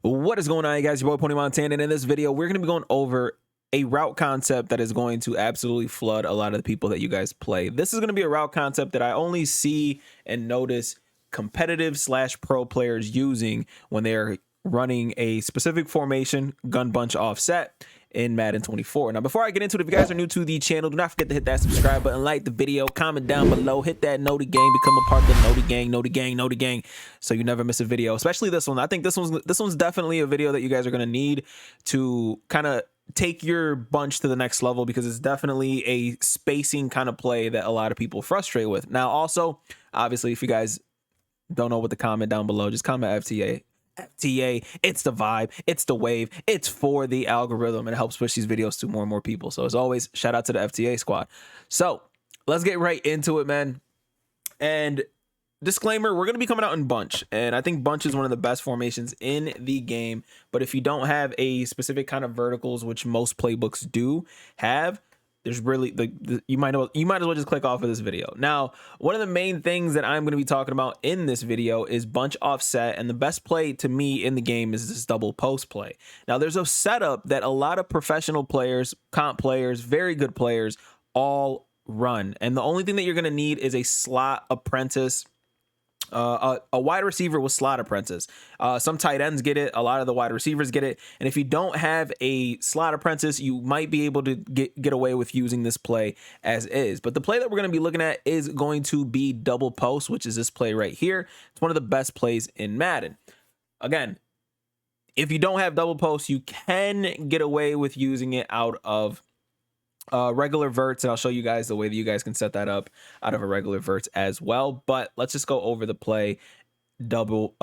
What is going on, you guys? Your boy Pony Montana, and in this video, we're going to be going over a route concept that is going to absolutely flood a lot of the people that you guys play. This is going to be a route concept that I only see and notice competitive / pro players using when they're running a specific formation, gun bunch offset in Madden 24. Now, before I get into it, if you guys are new to the channel, do not forget to hit that subscribe button, like the video, comment down below, hit that Noti gang, become a part of the Noti gang, so you never miss a video, especially this one. I think this one's definitely a video that you guys are going to need to kind of take your bunch to the next level, because it's definitely a spacing kind of play that a lot of people frustrate with. Now, also, obviously, if you guys don't know what to comment down below, just comment FTA. It's the vibe, it's the wave, it's for the algorithm, and it helps push these videos to more and more people. So as always, shout out to the FTA squad. So let's get right into it, man. And disclaimer, we're going to be coming out in bunch, and I think bunch is one of the best formations in the game. But if you don't have a specific kind of verticals, which most playbooks do have, there's really you might as well just click off of this video. Now, one of the main things that I'm going to be talking about in this video is bunch offset, and the best play to me in the game is this double post play. Now, there's a setup that a lot of professional players, comp players, very good players all run, and the only thing that you're going to need is a slot apprentice. A wide receiver with slot apprentice. Some tight ends get it. A lot of the wide receivers get it. And if you don't have a slot apprentice, you might be able to get away with using this play as is. But the play that we're going to be looking at is going to be double post, which is this play right here. It's one of the best plays in Madden. Again, if you don't have double post, you can get away with using it out of regular verts, and I'll show you guys the way that you guys can set that up out of a regular verts as well. But let's just go over the play double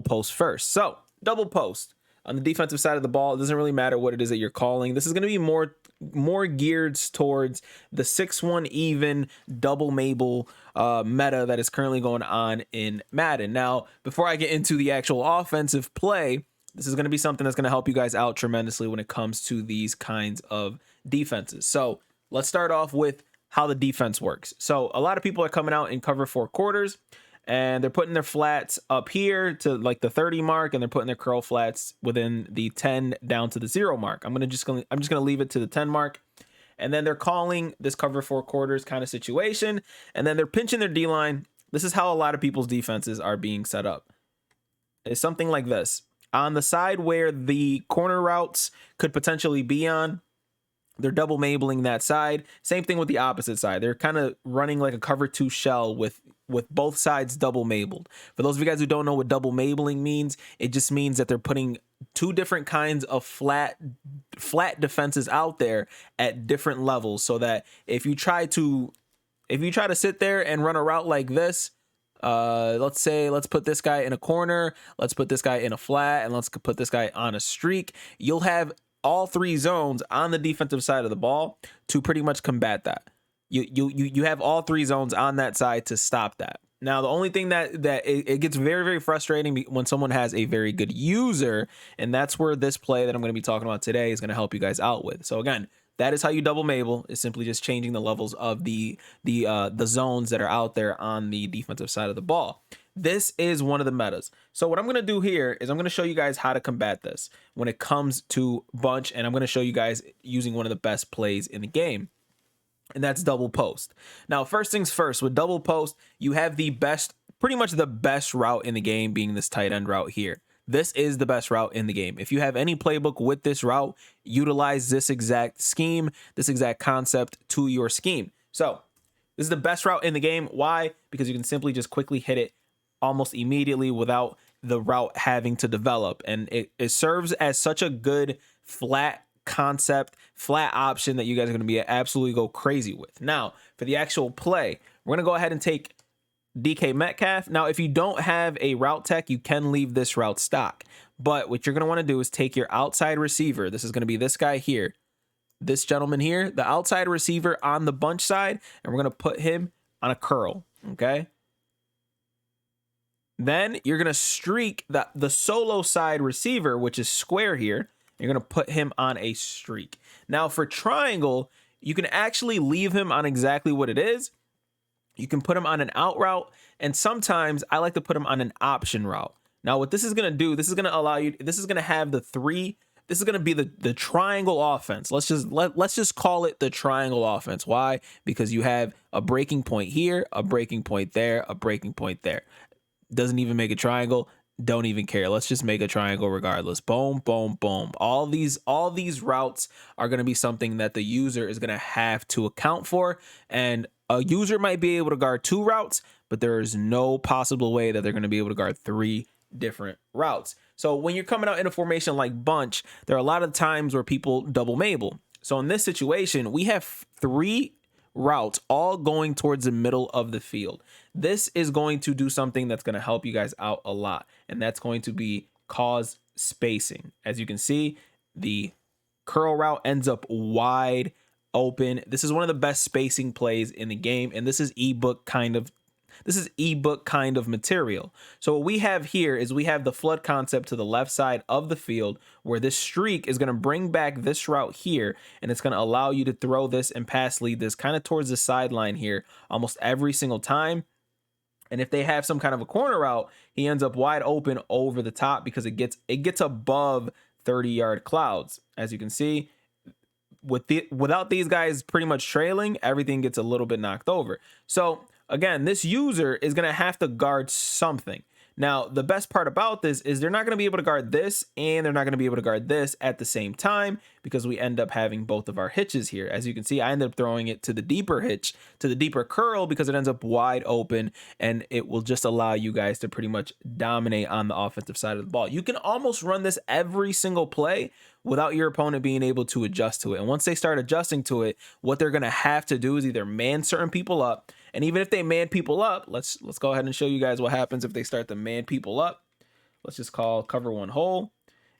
post first. So double post on the defensive side of the ball, it doesn't really matter what it is that you're calling. This is going to be more geared towards the 6-1 even double Mabel meta that is currently going on in Madden. Now, before I get into the actual offensive play, this is going to be something that's going to help you guys out tremendously when it comes to these kinds of defenses. So let's start off with how the defense works. So a lot of people are coming out in cover 4 quarters, and they're putting their flats up here to like the 30 mark, and they're putting their curl flats within the 10 down to the 0 mark. I'm just going to leave it to the 10 mark. And then they're calling this cover 4 quarters kind of situation, and then they're pinching their D-line. This is how a lot of people's defenses are being set up. It's something like this. On the side where the corner routes could potentially be on, they're double mabling that side. Same thing with the opposite side. They're kind of running like a cover 2 shell with both sides double mabled. For those of you guys who don't know what double mabling means, it just means that they're putting two different kinds of flat defenses out there at different levels, so that if you try to sit there and run a route like this, let's put this guy in a corner, let's put this guy in a flat, and let's put this guy on a streak, you'll have all 3 zones on the defensive side of the ball to pretty much combat that. You have all 3 zones on that side to stop that. Now, the only thing that it gets very, very frustrating when someone has a very good user, and that's where this play that I'm going to be talking about today is going to help you guys out with. So again, that is how you double Mabel, is simply just changing the levels of the zones that are out there on the defensive side of the ball. This is one of the metas. So what I'm going to do here is I'm going to show you guys how to combat this when it comes to bunch, and I'm going to show you guys using one of the best plays in the game, and that's double post. Now, first things first, with double post, you have the best, pretty much the best route in the game being this tight end route here. This is the best route in the game. If you have any playbook with this route, utilize this exact scheme, this exact concept to your scheme. So this is the best route in the game. Why? Because you can simply just quickly hit it almost immediately without the route having to develop. And it serves as such a good flat concept, flat option that you guys are going to be absolutely go crazy with. Now, for the actual play, we're going to go ahead and take DK Metcalf. Now, if you don't have a route tech, you can leave this route stock. But what you're going to want to do is take your outside receiver. This is going to be this guy here, this gentleman here, the outside receiver on the bunch side, and we're going to put him on a curl, okay? Then you're going to streak the solo side receiver, which is square here. You're going to put him on a streak. Now, for triangle, you can actually leave him on exactly what it is. You can put him on an out route, and sometimes I like to put him on an option route. Now, what this is going to do, this is going to allow you, this is going to have the three, this is going to be the triangle offense. Let's just call it the triangle offense. Why? Because you have a breaking point here, a breaking point there, a breaking point there. Doesn't even make a triangle. Don't even care. Let's just make a triangle regardless. Boom, boom, boom. All these routes are going to be something that the user is going to have to account for. And a user might be able to guard 2 routes, but there is no possible way that they're going to be able to guard 3 different routes. So when you're coming out in a formation like bunch, there are a lot of times where people double Mabel. So in this situation, we have 3 routes all going towards the middle of the field. This is going to do something that's going to help you guys out a lot, and that's going to be cause spacing. As you can see, the curl route ends up wide open. This is one of the best spacing plays in the game, and this is ebook kind of material. So what we have here is we have the flood concept to the left side of the field, where this streak is going to bring back this route here, and it's going to allow you to throw this and pass lead this kind of towards the sideline here almost every single time. And if they have some kind of a corner route, he ends up wide open over the top because it gets above 30-yard clouds. As you can see, without these guys pretty much trailing, everything gets a little bit knocked over. So again, this user is going to have to guard something. Now, the best part about this is they're not going to be able to guard this, and they're not going to be able to guard this at the same time, because we end up having both of our hitches here. As you can see, I ended up throwing it to the deeper hitch, to the deeper curl, because it ends up wide open, and it will just allow you guys to pretty much dominate on the offensive side of the ball. You can almost run this every single play without your opponent being able to adjust to it. And once they start adjusting to it, what they're going to have to do is either man certain people up. And even if they man people up, let's go ahead and show you guys what happens if they start to man people up. Let's just call cover 1 hole.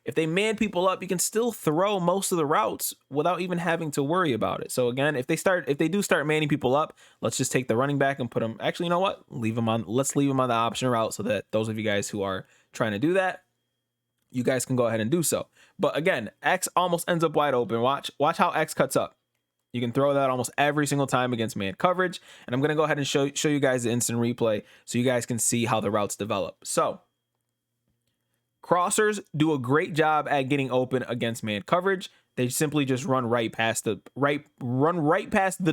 If they man people up, you can still throw most of the routes without even having to worry about it. So again, if they do start manning people up, let's just take the running back and put them. Actually, you know what? Let's leave them on the option route, so that those of you guys who are trying to do that, you guys can go ahead and do so. But again, X almost ends up wide open. Watch how X cuts up. You can throw that almost every single time against man coverage. And I'm going to go ahead and show you guys the instant replay so you guys can see how the routes develop. So crossers do a great job at getting open against man coverage. They simply just run right past the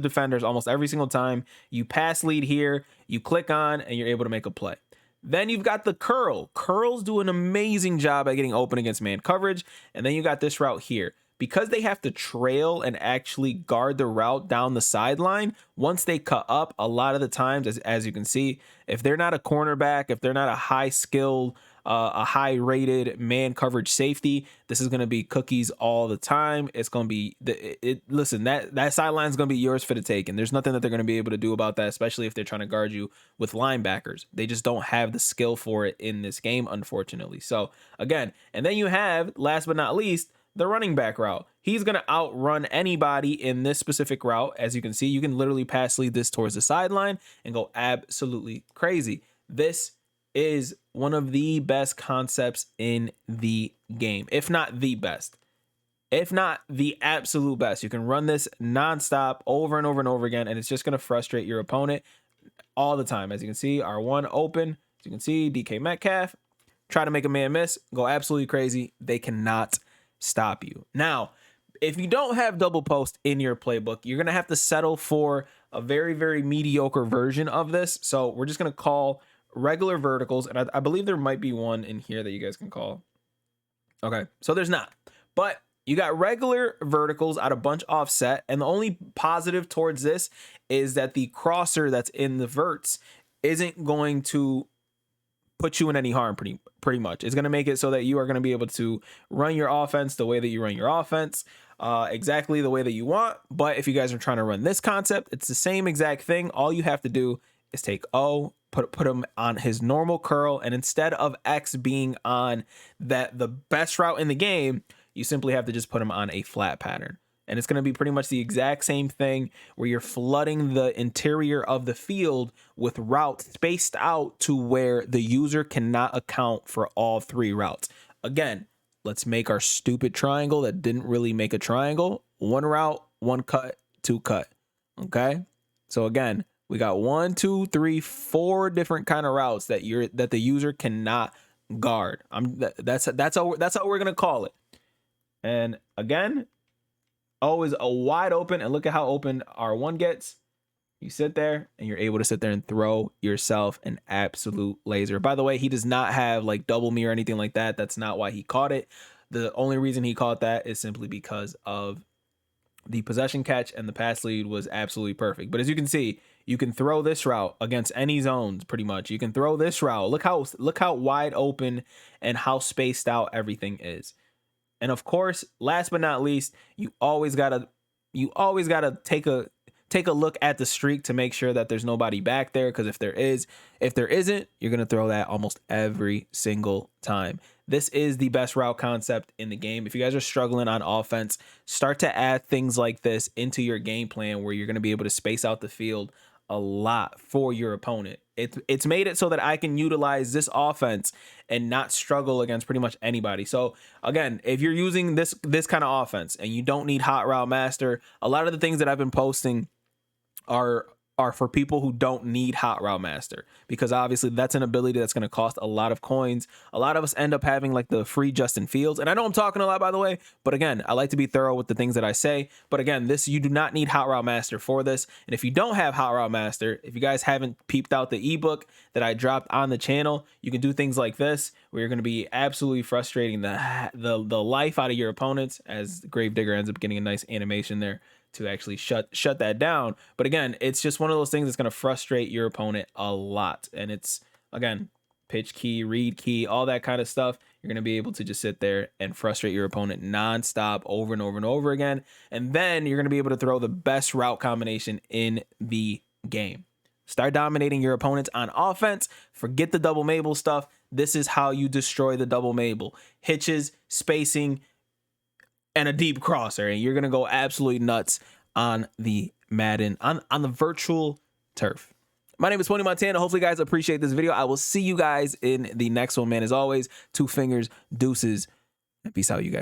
defenders almost every single time. You pass lead here, you click on, and you're able to make a play. Then you've got the curl. Curls do an amazing job at getting open against man coverage. And then you got this route here. Because they have to trail and actually guard the route down the sideline, once they cut up, a lot of the times, as you can see, if they're not a cornerback, if they're not a high-skilled, a high-rated man coverage safety, this is going to be cookies all the time. It's going to be, listen, that sideline is going to be yours for the taking. There's nothing that they're going to be able to do about that, especially if they're trying to guard you with linebackers. They just don't have the skill for it in this game, unfortunately. So, again, and then you have, last but not least, the running back route. He's going to outrun anybody in this specific route. As you can see, you can literally pass lead this towards the sideline and go absolutely crazy. This is one of the best concepts in the game, if not the best, if not the absolute best. You can run this nonstop over and over and over again, and it's just going to frustrate your opponent all the time. As you can see, R1 open. As you can see, DK Metcalf, try to make a man miss, go absolutely crazy. They cannot stop you. Now, if you don't have double post in your playbook, you're going to have to settle for a very, very mediocre version of this. So we're just going to call regular verticals. And I believe there might be one in here that you guys can call. Okay, so there's not. But you got regular verticals out of bunch offset. And the only positive towards this is that the crosser that's in the verts isn't going to put you in any harm pretty much. It's going to make it so that you are going to be able to run your offense the way that you run your offense, exactly the way that you want. But if you guys are trying to run this concept, it's the same exact thing. All you have to do is take O, put him on his normal curl, and instead of X being on the best route in the game, you simply have to just put him on a flat pattern. And it's going to be pretty much the exact same thing, where you're flooding the interior of the field with routes spaced out to where the user cannot account for all 3 routes. Again, let's make our stupid triangle that didn't really make a triangle. 1 route, 1 cut, 2 cut. Okay? So again, we got 1, 2, 3, 4 different kind of routes that the user cannot guard. That's how we're gonna call it. And again, always a wide open, and look at how open R1 gets. You sit there and you're able to sit there and throw yourself an absolute laser. By the way, he does not have like double me or anything like that. That's not why he caught it. The only reason he caught that is simply because of the possession catch, and the pass lead was absolutely perfect. But as you can see, you can throw this route against any zones pretty much. You can throw this route. Look how wide open and how spaced out everything is. And of course, last but not least, you always gotta take a look at the streak to make sure that there's nobody back there. Because if there isn't, you're gonna throw that almost every single time. This is the best route concept in the game. If you guys are struggling on offense, start to add things like this into your game plan where you're gonna be able to space out the field a lot for your opponent. It's made it so that I can utilize this offense and not struggle against pretty much anybody. So again, if you're using this kind of offense and you don't need Hot Route Master, a lot of the things that I've been posting are for people who don't need Hot Route Master, because obviously that's an ability that's going to cost a lot of coins. A lot of us end up having like the free Justin Fields, and I know I'm talking a lot, by the way, but again, I like to be thorough with the things that I say. But again, you do not need Hot Route Master for this. And if you don't have Hot Route Master, if you guys haven't peeped out the ebook that I dropped on the channel, you can do things like this where you're going to be absolutely frustrating the life out of your opponents, as Gravedigger ends up getting a nice animation there to actually shut that down. But again, it's just one of those things that's going to frustrate your opponent a lot. And it's, again, pitch key, read key, all that kind of stuff. You're going to be able to just sit there and frustrate your opponent nonstop over and over and over again. And then you're going to be able to throw the best route combination in the game. Start dominating your opponents on offense. Forget the double Mabel stuff. This is how you destroy the double Mabel. Hitches, spacing, and a deep crosser, and you're gonna go absolutely nuts on the Madden, on the virtual turf. My name is Tony Montana. Hopefully you guys appreciate this video. I will see you guys in the next one, man. As always, 2 fingers, deuces, and peace out, you guys.